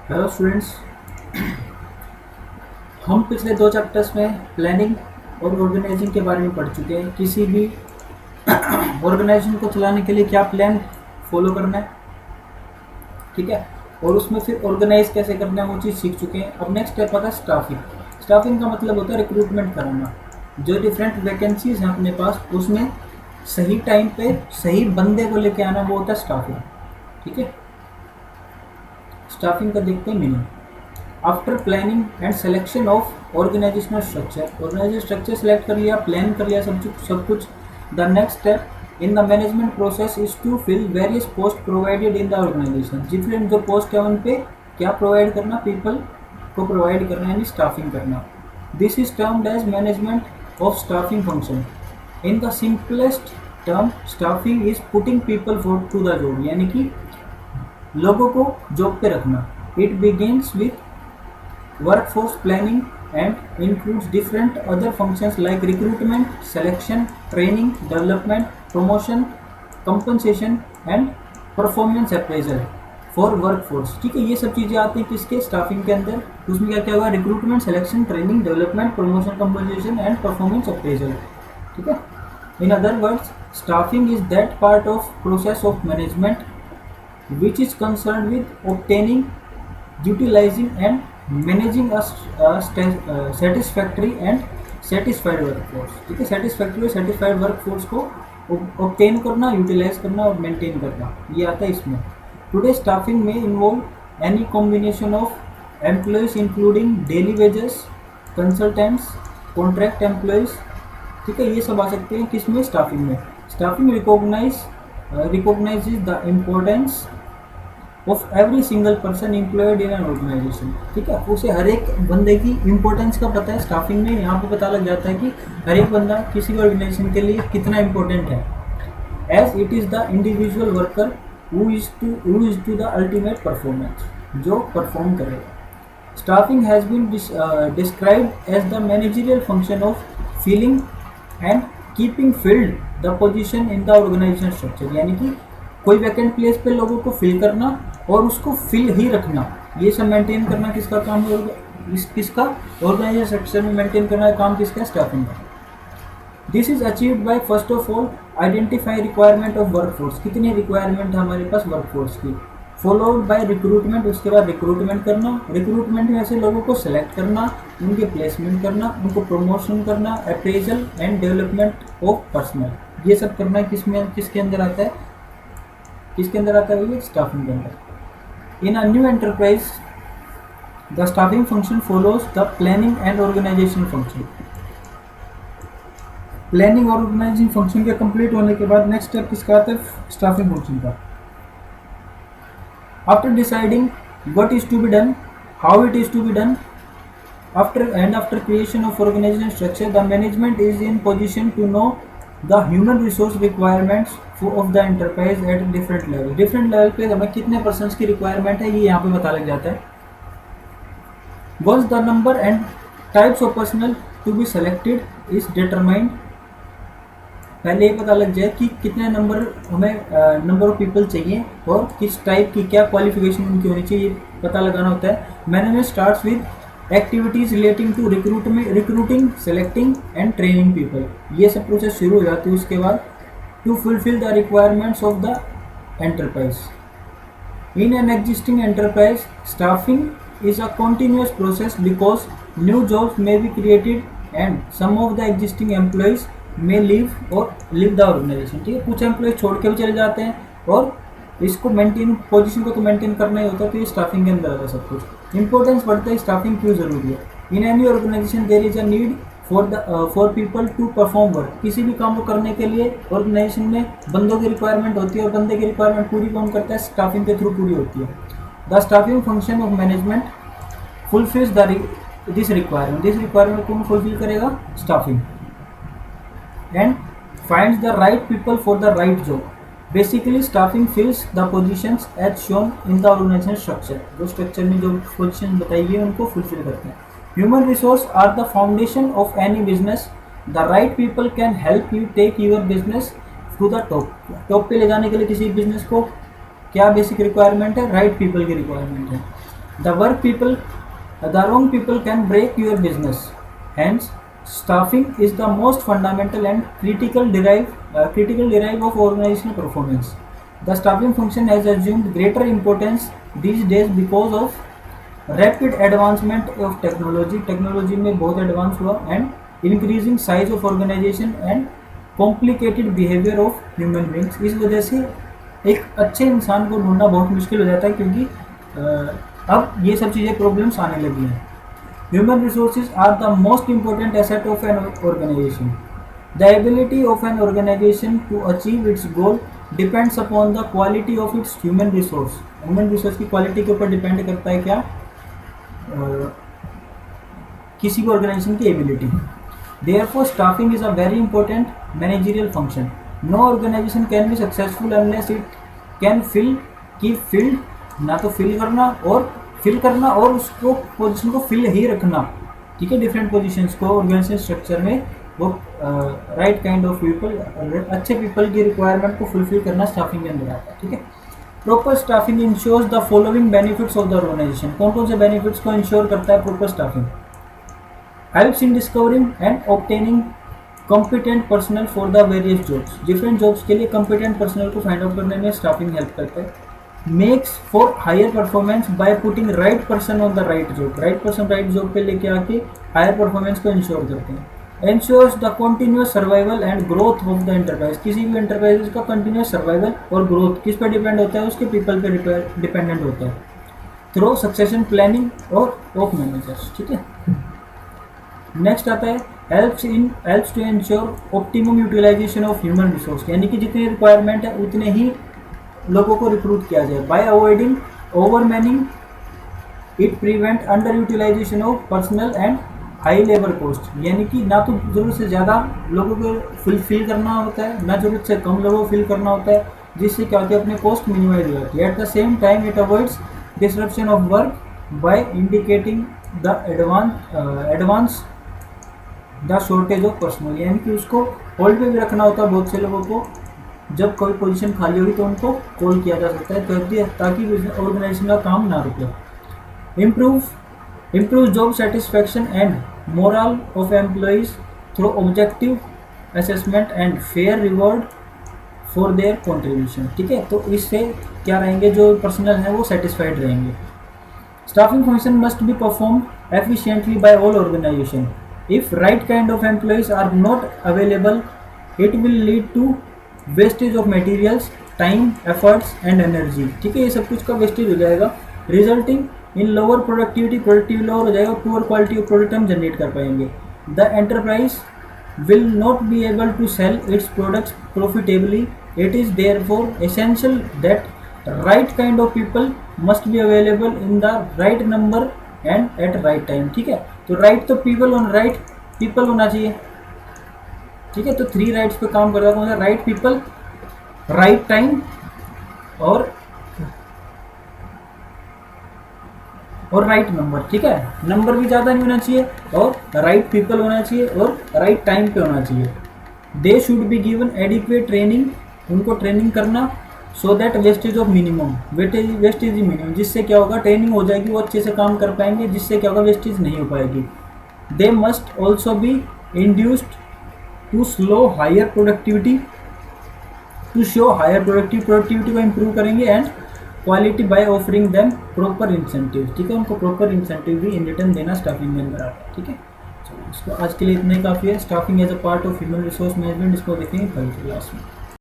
Hello students. हम पिछले दो चैप्टर्स में प्लानिंग और ऑर्गेनाइजिंग के बारे में पढ़ चुके हैं। किसी भी ऑर्गेनाइजेशन को चलाने के लिए क्या प्लान फॉलो करना है, ठीक है, और उसमें फिर ऑर्गेनाइज कैसे करना है वो चीज़ सीख चुके हैं। अब नेक्स्ट स्टेप आता है स्टाफिंग। स्टाफिंग का मतलब होता है रिक्रूटमेंट कराना। जो डिफरेंट वैकेंसीज हैं अपने पास, उसमें सही टाइम पे सही बंदे को लेके आना, वो होता है स्टाफिंग। ठीक है, स्टाफिंग का देखते हैं meaning. After planning and selection of organisational structure select कर लिया, प्लान कर लिया सब कुछ। The next step in the management process is to fill various post provided in the organisation. Different जो पोस्ट है उन पे क्या प्रोवाइड करना, पीपल को प्रोवाइड करना, यानी स्टाफिंग करना। This is termed as management of staffing function. In the simplest term, staffing is putting people for to the job, यानी कि लोगों को जॉब पे रखना। It begins with workforce planning and includes different other functions like recruitment, selection, training, development, promotion, compensation and performance appraisal for workforce। ठीक है, ये सब चीज़ें आती हैं किसके, स्टाफिंग के अंदर। उसमें क्या क्या होगा, recruitment, selection, training, development, promotion, compensation and performance appraisal. ठीक है, in other words staffing is that part of process of management which is concerned with obtaining, utilizing and managing a satisfactory and satisfied workforce। ठीक है, satisfactory और satisfied workforce को obtain करना, utilize करना और maintain करना, ये आता है इसमें। Today staffing may involve any combination of employees including daily wages, consultants, contract employees। ठीक है, ये सब आ सकते हैं किसमें, स्टाफिंग में। Staffing recognizes the importance of every single person employed in an organisation. ठीक है, उसे हर एक बंदे की इंपॉर्टेंस का पता है। स्टाफिंग में यहाँ पे पता लग जाता है कि हर एक बंदा किसी भी ऑर्गेनाइजेशन के लिए कितना इंपॉर्टेंट है, as it is the individual worker who is to the ultimate performance, जो परफॉर्म करेगा। Staffing has been described as the managerial function of filling and keeping filled the position in the organisation structure, यानी कि कोई vacant place पे लोगों को fill करना और उसको फिल ही रखना, ये सब मेंटेन करना किसका काम है, किसका, ऑर्गेनाइजेशन स्ट्रक्चर में मेंटेन करना काम किसका, स्टाफिंग का। This is achieved by first of all identify requirement of workforce, कितनी रिक्वायरमेंट है हमारे पास वर्कफोर्स की। फॉलोड बाय रिक्रूटमेंट, उसके बाद रिक्रूटमेंट करना। रिक्रूटमेंट में ऐसे लोगों को सेलेक्ट करना, उनके प्लेसमेंट करना, उनको प्रमोशन करना, appraisal and development of personal, ये सब करना किसमें, किसके अंदर आता है, किसके अंदर आता है, ये स्टाफिंग के अंदर। In a new enterprise the staffing function follows the planning and organisation function. Planning और ऑर्गेनाइजिंग फंक्शन के कंप्लीट होने के बाद नेक्स्ट स्टेप किसका आता है, स्टाफिंग फंक्शन का। After deciding what is to be done, how it is to be done, after creation of organization structure, the management is in position to know the human resource requirements of the enterprise at different level। different level पे हमें कितने persons की requirement है ये यहाँ पे पता लग जाता है। once the number and types of personnel to be selected is determined, पहले ये पता लग जाए कि कितने नंबर हमें नंबर ऑफ पीपल चाहिए और किस टाइप की क्या क्वालिफिकेशन उनकी होनी चाहिए, ये पता लगाना होता है। Management starts with activities relating to recruiting, selecting and training people, ये सब प्रोसेस शुरू हो जाती है। उसके बाद to fulfil the requirements of the enterprise. In an existing enterprise staffing is a continuous process because new jobs may be created and some of the existing employees may leave the organisation. ठीक है, कुछ employees छोड़ के भी चले जाते हैं और इसको मेंटेन, पोजीशन को तो मेंटेन करना ही होता है, तो ये स्टाफिंग के अंदर आता है सब कुछ। इंपॉर्टेंस बढ़ता है स्टाफिंग क्यों जरूरी है। In any organization there is a need for people to perform work, किसी भी काम को करने के लिए ऑर्गेनाइजेशन में बंदों की रिक्वायरमेंट होती है और बंदे की रिक्वायरमेंट पूरी कौन करता है, स्टाफिंग के थ्रू पूरी होती है। The staffing function of management fulfills this requirement कौन फुलफिल करेगा, staffing. And finds the right people for the right job. Basically staffing fills the positions as shown in the organisation structure, जो structure में जो position बताई है उनको fulfill करते हैं। Human resource are the foundation of any business. The right people can help you take your business to the top पे ले जाने के लिए किसी बिजनेस को क्या बेसिक रिक्वायरमेंट है, राइट पीपल की रिक्वायरमेंट है। The work people, the wrong people can break your business. Hence, staffing is the most fundamental and critical derive of organizational performance. The staffing function has assumed greater importance these days because of rapid advancement of technology में बहुत advance हुआ and increasing size of organization and complicated behaviour of human beings. इस वजह से एक अच्छे इंसान को ढूंढना बहुत मुश्किल हो जाता है क्योंकि अब ये सब चीज़ें प्रॉब्लम्स आने लगी हैं। Human resources are the most important asset of an organization. The ability of an organization to achieve its goal depends upon the quality of its human resource. Human resource की क्वालिटी के ऊपर depend करता है क्या, किसी भी organization की ability. Therefore staffing is a very important managerial function. No organization can be successful unless it can fill ना तो फिल करना और उसको पोजीशन को फिल ही रखना, ठीक है, डिफरेंट पोजीशंस को ऑर्गेनाइजेशन स्ट्रक्चर में वो राइट काइंड ऑफ पीपल, अच्छे पीपल की रिक्वायरमेंट को फुलफिल करना स्टाफिंग के अंदर आता है, ठीक है। Proper staffing ensures the following benefits of the organization. कौन कौन से बेनिफिट्स को इंश्योर करता है proper staffing? Helps in discovering and obtaining competent personnel for the various jobs. Different jobs के लिए कॉम्पिटेंट पर्सनल को फाइंड आउट करने में स्टाफिंग हेल्प करता है। Makes for higher performance by putting right person on the right job. Right person right job पे लेके आके हायर परफॉर्मेंस को इंश्योर करते हैं। Ensures the continuous survival and growth of the enterprise. किसी भी एंटरप्राइज का कंटिन्यूअस सर्वाइवल और ग्रोथ किस पर डिपेंड होता है? उसके पीपल पे डिपेंडेंट होता है थ्रू सक्सेशन प्लानिंग और ऑफ मैनेजर्स, ठीक है। नेक्स्ट आता है helps to ensure optimum utilization of human resource. यानी कि जितनी रिक्वायरमेंट है उतने ही लोगों को रिक्रूट किया जाए। By avoiding overmanning it prevent under utilisation of personnel and high labour cost. यानी कि ना तो ज़रूरत से ज़्यादा लोगों को फिल करना होता है, ना ज़रूरत से कम लोगों को फिल करना होता है, जिससे क्या होता है अपने कॉस्ट मिनिमाइज हो जाती है। At the same time it avoids disruption of work by indicating the advance the shortage of personal. यानी कि उसको होल्ड पे भी रखना होता है बहुत से लोगों को। जब कोई पोजीशन खाली होगी तो उनको कॉल किया जा सकता है ताकि ऑर्गेनाइजेशन का काम ना रुके। Improve job satisfaction and moral of employees through objective assessment and fair reward for their contribution, ठीक है। तो इससे क्या रहेंगे, जो पर्सनल हैं वो सेटिस्फाइड रहेंगे। Staffing function must be perform efficiently by all organization. If right kind of employees are not available it will lead to wastage of materials, time, efforts and energy, ठीक है। ये सब कुछ का वेस्टेज हो जाएगा, resulting in lower productivity lower हो जाएगा, पुअर क्वालिटी ऑफ प्रोडक्ट हम जनरेट कर पाएंगे। The enterprise will not be able to sell its products profitably. It is therefore essential that right kind of people must be available in the right number and at right time, ठीक है। तो right तो right people होना चाहिए, ठीक है। तो 3 rights पे काम कर रहा है, राइट पीपल, राइट टाइम और राइट नंबर, ठीक है। नंबर भी ज़्यादा नहीं होना चाहिए और राइट पीपल होना चाहिए और राइट टाइम पे होना चाहिए। They should be given adequate training, उनको ट्रेनिंग करना so that wastage of minimum, wastage minimum, जिससे क्या होगा ट्रेनिंग हो जाएगी, वो अच्छे से काम कर पाएंगे, जिससे क्या होगा वेस्टेज नहीं हो पाएगी। They must also be induced to slow higher productivity, to show higher productivity को इम्प्रूव करेंगे and quality by offering them proper incentive, ठीक है। उनको प्रॉपर इंसेंटिव भी इन रिटर्न देना स्टाफिंग में अंदर आता है, ठीक है। चलो इसको आज के लिए इतना ही काफ़ी है। Staffing as a part of human resource management, इसको देखेंगे कल क्लास में।